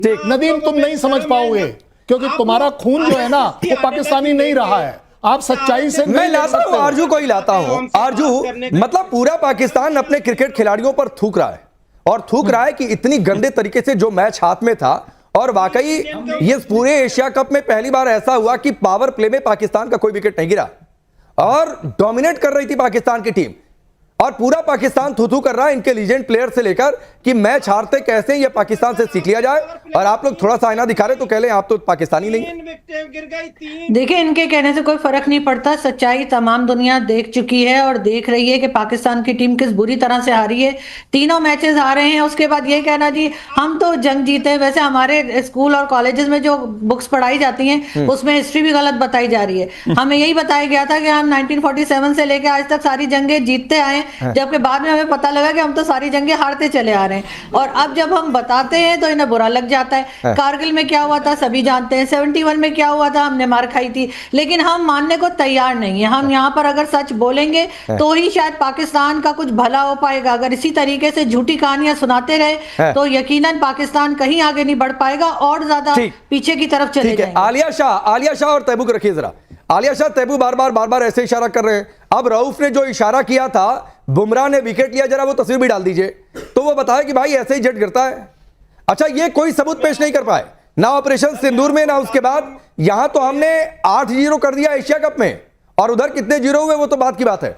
ठीक, नदीम तुम नहीं समझ पाओगे क्योंकि तुम्हारा खून जो है ना वो पाकिस्तानी नहीं रहा है। आप सच्चाई से मैं लाता हूं, आरजू को ही लाता हूं। आरजू मतलब पूरा पाकिस्तान अपने क्रिकेट खिलाड़ियों पर थूक रहा है और थूक रहा है कि इतनी गंदे तरीके से जो मैच हाथ में था। और वाकई ये पूरे एशिया कप में पहली बार ऐसा हुआ कि पावर प्ले में पाकिस्तान का कोई विकेट नहीं गिरा और डोमिनेट कर रही थी पाकिस्तान की टीम और पूरा पाकिस्तान थू थू कर रहा है इनके लीजेंड प्लेयर से लेकर कि मैच हारते कैसे ये पाकिस्तान से सीख लिया जाए। और आप लोग थोड़ा सा आईना दिखा रहे तो कह लें आप तो पाकिस्तानी नहीं। देखिए, इनके कहने से कोई फर्क नहीं पड़ता। सच्चाई तमाम दुनिया देख चुकी है और देख रही है कि पाकिस्तान की टीम किस बुरी तरह से हारी है। तीनों मैचेस हारे हैं। उसके बाद ये कहना जी हम तो जंग जीते हैं। वैसे हमारे स्कूल और कॉलेजेस में जो बुक्स पढ़ाई जाती हैं उसमें हिस्ट्री भी गलत बताई जा रही है। हमें यही बताया गया था कि हम 1947 से लेकर आज तक सारी जंगें जीतते आए, जबकि बाद में हमें पता लगा कि हम तो सारी जंगें हारते चले आ रहे हैं। और अब जब हम बताते हैं तो इन्हें बुरा लग जाता है। कारगिल में क्या हुआ था सभी जानते हैं, 71 में क्या हुआ था, हमने मार खाई थी, लेकिन हम मानने को तैयार नहीं है। हम यहाँ पर अगर सच बोलेंगे तो ही शायद पाकिस्तान का कुछ भला हो पाएगा। अगर इसी तरीके से झूठी कहानियां सुनाते रहे तो यकीनन पाकिस्तान कहीं आगे नहीं बढ़ पाएगा और ज्यादा पीछे की तरफ चले जाएंगे। आलिया शाह और तैबू को रखिए जरा। आलिया शाह, तैबू बार बार ऐसे इशारा कर रहे हैं। अब रऊफ ने जो इशारा किया था, बुमराह ने विकेट लिया, जरा वो तस्वीर भी डाल दीजिए तो वो बताया कि भाई ऐसे ही जट गिरता है। अच्छा, ये कोई सबूत पेश नहीं कर पाए ना ऑपरेशन सिंदूर में ना उसके बाद। यहां तो हमने 8-0 कर दिया एशिया कप में और उधर कितने जीरो हुए वो तो बात की बात है।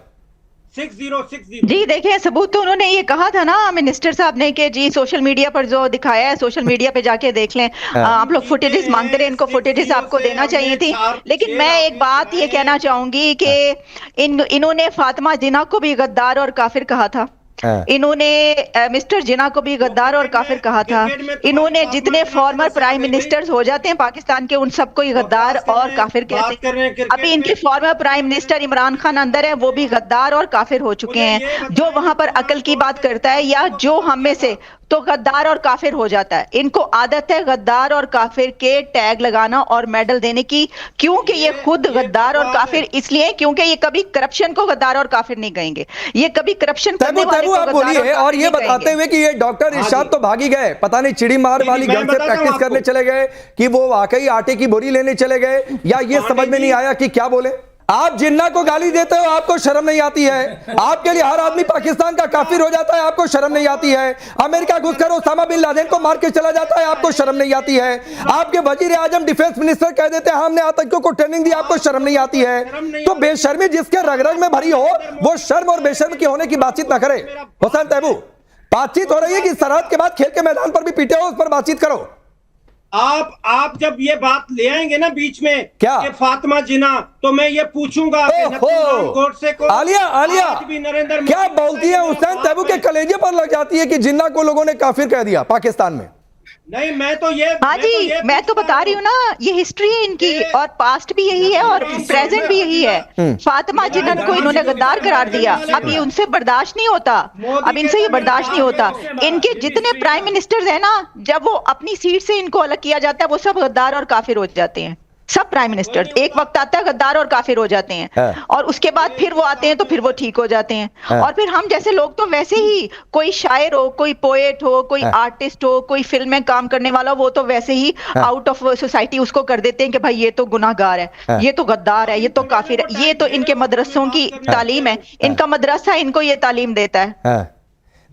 6-0 जी देखिए, सबूत तो उन्होंने ये कहा था ना मिनिस्टर साहब ने कि जी सोशल मीडिया पर जो दिखाया है सोशल मीडिया पे जाके देख लें। आप लोग फुटेजेस मांगते रहे, इनको फुटेजेस आपको देना चाहिए थी। लेकिन मैं एक बात ये कहना चाहूंगी कि इन्होंने फातिमा जिन्ना को भी गद्दार और काफिर कहा था। इन्होंने मिस्टर जिन्ना को भी गद्दार और काफिर कहा था। इन्होंने जितने फॉर्मर प्राइम मिनिस्टर्स हो जाते हैं पाकिस्तान के उन सबको ही गद्दार और काफिर कहते हैं। अभी इनके former prime minister Imran Khan अंदर है, वो भी गद्दार और काफिर हो चुके हैं। जो वहां पर अकल की बात करता है या जो हम में से तो गद्दार और काफिर हो जाता है। इनको आदत है गद्दार और काफिर के टैग लगाना और मेडल देने की, क्योंकि ये खुद गद्दार और काफिर इसलिए क्योंकि ये कभी करप्शन को गद्दार और काफिर नहीं कहेंगे। ये कभी करप्शन करने वाले को गद्दार और काफिर और ये बताते हुए कि ये डॉक्टर इरशाद तो भागी गए, पता नहीं चिड़ी मार वाली गन से प्रैक्टिस करने चले गए कि वो वाकई आटे की बोरी लेने चले गए, या ये समझ में नहीं आया कि क्या बोले। आप जिन्ना को गाली देते हो, आपको शर्म नहीं आती है? आपके लिए हर आदमी पाकिस्तान का काफिर हो जाता है, आपको शर्म नहीं आती है? अमेरिका घुसकर ओसामा बिन लादेन को मार के चला जाता है, आपको शर्म नहीं आती है? आपके वजीर आजम डिफेंस मिनिस्टर कह देते हैं हमने आतंकियों को ट्रेनिंग दी, आपको शर्म नहीं आती है? तो बेशर्मी जिसके रग रग में भरी हो वो शर्म और बेशर्म की होने की बातचीत ना करे। हुसैन तैबू, बातचीत हो रही है कि सरहद के बाद खेल के मैदान पर भी पीटे हो, उस पर बातचीत करो। आप जब ये बात ले आएंगे ना बीच में क्या कि फातिमा जिन्ना, तो मैं ये पूछूंगा गोडसे को। आलिया क्या बोलती है? हुसैन तैबू के कलेजे पर लग जाती है कि जिन्ना को लोगों ने काफिर कह दिया पाकिस्तान में। नहीं, मैं तो मैं तो बता रही हूँ ना, ये हिस्ट्री है इनकी और पास्ट भी यही है और प्रेजेंट भी यही है। फातिमा जिन्ना को इन्होंने गद्दार करार दिया। अब ये उनसे बर्दाश्त नहीं होता, अब इनसे ये बर्दाश्त नहीं होता। इनके जितने प्राइम मिनिस्टर्स हैं ना, जब वो अपनी सीट से इनको अलग किया जाता है वो सब गद्दार और काफिर हो जाते हैं। सब प्राइम मिनिस्टर एक वक्त आता है गद्दार और काफिर हो जाते हैं और उसके बाद फिर वो आते हैं तो फिर वो ठीक हो जाते हैं। और फिर हम जैसे लोग तो वैसे ही, कोई शायर हो, कोई पोएट हो, कोई आर्टिस्ट हो, कोई फिल्म में काम करने वाला हो, वो तो वैसे ही आउट ऑफ सोसाइटी उसको कर देते हैं कि भाई ये तो गुनाहगार है, ये तो गद्दार है, ये तो काफिर है। ये तो इनके मदरसों की तालीम है, इनका मदरसा इनको ये तालीम देता है।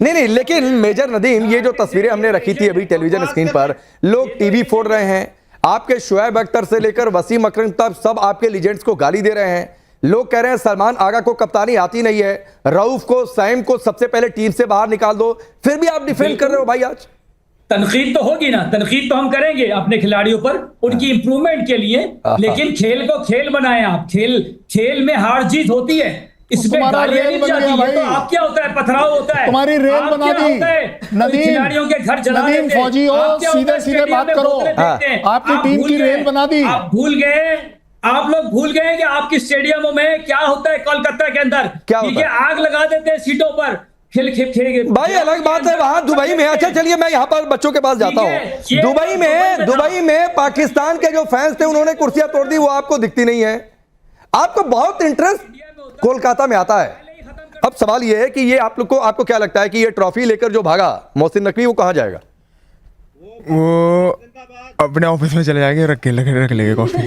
नहीं, लेकिन मेजर नदीम, ये जो तस्वीरें हमने रखी थी अभी टेलीविजन स्क्रीन पर, लोग टीवी फोड़ रहे हैं, आपके शुएब अख्तर से लेकर वसीम अकरम तक सब आपके लीजेंड्स को गाली दे रहे हैं। लोग कह रहे हैं सलमान आगा को कप्तानी आती नहीं है, रऊफ को, सैम को सबसे पहले टीम से बाहर निकाल दो, फिर भी आप डिफेंड कर रहे हो भाई। आज तनकीद तो होगी ना, तनकीद तो हम करेंगे अपने खिलाड़ियों पर उनकी इंप्रूवमेंट के लिए, लेकिन खेल को खेल बनाएं आप। खेल में हार जीत होती है, इसमें गालियां नहीं जाती है। तो आप क्या होता है, पथराव होता है, तुम्हारी रेल बना दी। नदीम, खिलाड़ियों के घर जला देते हैं। फौजी हो, सीधे बात करो। आपकी टीम की रेल बना दी। आप लोग भूल गए कि आपकी स्टेडियमों में क्या होता है कोलकाता के अंदर, ठीक है, आग लगा देते हैं सीटों पर। भाई अलग बात है वहां दुबई में। अच्छा चलिए मैं यहाँ पर बच्चों के पास जाता हूँ। दुबई में पाकिस्तान के जो फैंस थे उन्होंने कुर्सियां तोड़ दी, वो आपको दिखती नहीं है। आपको बहुत इंटरेस्ट कोलकाता में आता है। अब सवाल यह है कि ये आप लोग को, आपको क्या लगता है कि ये ट्रॉफी लेकर जो भागा मोहसिन नकवी, वो कहां जाएगा? वो अपने ऑफिस में चले जाएंगे, रख लेंगे कॉफी।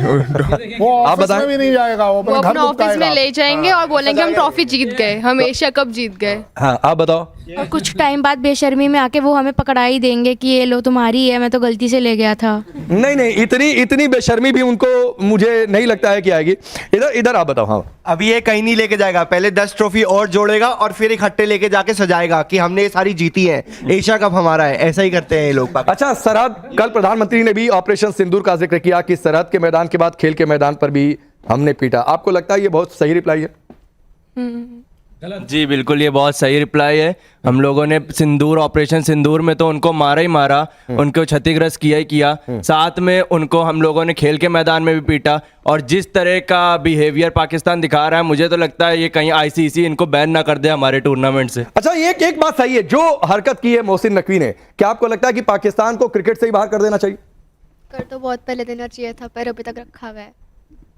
वो आप ऑफिस बताएं। में भी नहीं जाएगा, वो वो अपने अपने घर ऑफिस में बुलाएगा। ले जाएंगे और बोलेंगे हम ट्रॉफी जीत गए, हम एशिया कप जीत गए। हाँ आप बताओ। और कुछ टाइम बाद बेशर्मी में आके वो हमें पकड़ा ही देंगे कि ये लो तुम्हारी है, मैं तो गलती से ले गया था। नहीं इतनी बेशर्मी भी उनको मुझे नहीं लगता है कि आएगी। इधर आप बताओ। हाँ अभी ये कहीं नहीं लेके जाएगा, पहले 10 ट्रॉफी और जोड़ेगा और फिर इकट्ठे लेके जाके सजाएगा कि हमने ये सारी जीती है, एशिया कप हमारा है। ऐसा ही करते हैं ये लोग। अच्छा, सरहद, कल प्रधानमंत्री ने भी ऑपरेशन सिंदूर का जिक्र किया कि सरहद के मैदान के बाद खेल के मैदान पर भी हमने पीटा। आपको लगता है ये बहुत सही रिप्लाई है? जी बिल्कुल, ये बहुत सही रिप्लाई है। हम लोगों ने सिंदूर, ऑपरेशन सिंदूर में तो उनको मारा ही मारा, उनको क्षतिग्रस्त किया ही किया, साथ में उनको हम लोगों ने खेल के मैदान में भी पीटा। और जिस तरह का बिहेवियर पाकिस्तान दिखा रहा है, मुझे तो लगता है ये कहीं आईसीसी इनको बैन ना कर दे हमारे टूर्नामेंट से। अच्छा, एक बात सही है, जो हरकत की है मोहसिन नकवी ने, क्या आपको लगता है कि पाकिस्तान को क्रिकेट से ही बाहर कर देना चाहिए? कर तो बहुत पहले देना चाहिए था, पर अभी तक रखा हुआ है।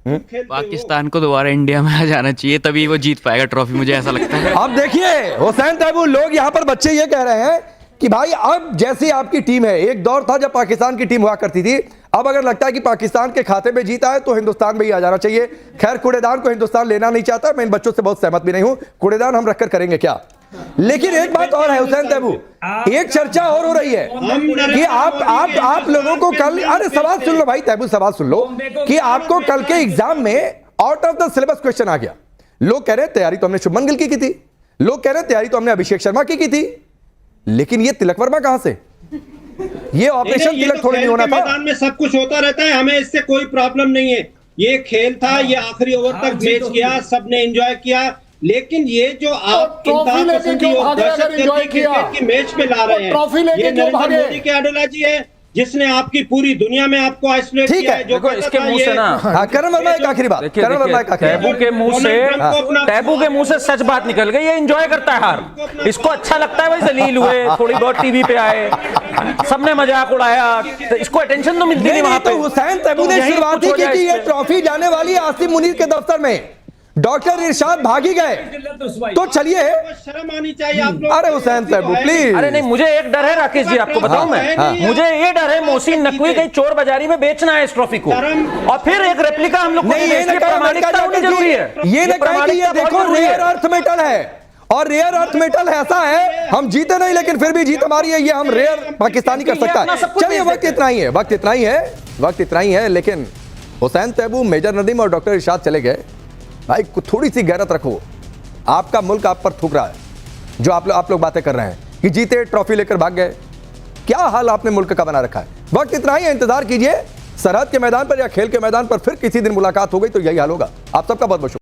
पाकिस्तान को दोबारा इंडिया में आ जाना चाहिए, तभी वो जीत पाएगा ट्रॉफी, मुझे ऐसा लगता है। अब देखिए हुसैन तैमूर, लोग यहाँ पर बच्चे ये कह रहे हैं कि भाई अब जैसी आपकी टीम है, एक दौर था जब पाकिस्तान की टीम हुआ करती थी, अब अगर लगता है कि पाकिस्तान के खाते में जीता है तो हिंदुस्तान में ही आ जाना चाहिए। खैर, कूड़ेदान को हिंदुस्तान लेना नहीं चाहता, मैं इन बच्चों से बहुत सहमत भी नहीं हूं। कूड़ेदान हम रखकर करेंगे क्या? लेकिन एक बात और है हुसैन तैमूर, एक चर्चा और हो रही है कि आप लोगों को कल, अरे सवाल सुन लो भाई तैमूर, सवाल सुन लो कि आपको कल के एग्जाम में out of the syllabus question आ गया। लोग कह रहे हैं तैयारी तो हमने शुभमन गिल की थी, लोग कह रहे हैं तैयारी तो हमने अभिषेक शर्मा की थी, लेकिन ये तिलक वर्मा कहां से? ये ऑपरेशन तिलक थोड़ी नहीं होना था। मैदान में सब कुछ होता रहता है, हमें इससे कोई प्रॉब्लम नहीं है। ये खेल था, ये आखिरी ओवर तक मैच गया, सबने एंजॉय किया। लेकिन ये जो आप ट्रॉफी लेके क्यों भागे अगर एंजॉय किया? क्रिकेट की मैच पे ला रहे हैं, ट्रॉफी लेके ये क्यों नरेंद्र भागे? मोदी की आइडियोलॉजी है, जिसने आपकी पूरी दुनिया में आपको आइसोलेट ठीक किया है, है। जो देखो इसके मुंह से ना, करण वर्मा एक आखिरी बात, करण वर्मा एक आखिरी टैबू के मुंह से सच बात निकल गई। ये एंजॉय करता है हार, इसको अच्छा लगता है भाई, जलील हुए, थोड़ी बहुत टीवी पे आए, सबने मजाक उड़ाया, तो इसको अटेंशन तो मिलती नहीं वहां पे। तो हुसैन तैमूर ने शुरुआत ही की कि ये ट्रॉफी जाने वाली है आसिम मुनीर के दफ्तर में, डॉक्टर इरशाद भागी गए, तो चलिए। शर्म आनी चाहिए आप लोग। अरे हुसैन तैमूर प्लीज। अरे नहीं, मुझे एक डर है राकेश जी, आपको बताऊं मैं, मुझे ये डर है मोहसिन नकवी कहीं चोर बाजारी में बेचना है इस ट्रॉफी को, और फिर एक रेप्लिका हम लोग नहीं, ये न प्रामाणिकता होनी जरूरी है। ये न कहा कि ये देखो रेयर अर्थ मेटल है, और रेयर अर्थ मेटल ऐसा है, हम जीते नहीं लेकिन फिर भी जीत हमारी है, ये हम रेयर पाकिस्तानी कर सकता है। चलिए, वक्त इतना ही है, लेकिन हुसैन तैमूर, मेजर नदीम और डॉक्टर इरशाद चले गए। भाई थोड़ी सी गैरत रखो, आपका मुल्क आप पर थूक रहा है, जो आप लोग बातें कर रहे हैं कि जीते ट्रॉफी लेकर भाग गए। क्या हाल आपने मुल्क का बना रखा है? वक्त इतना ही है, इंतजार कीजिए, सरहद के मैदान पर या खेल के मैदान पर फिर किसी दिन मुलाकात हो गई तो यही हाल होगा। आप सबका बहुत बहुत शुक्रिया।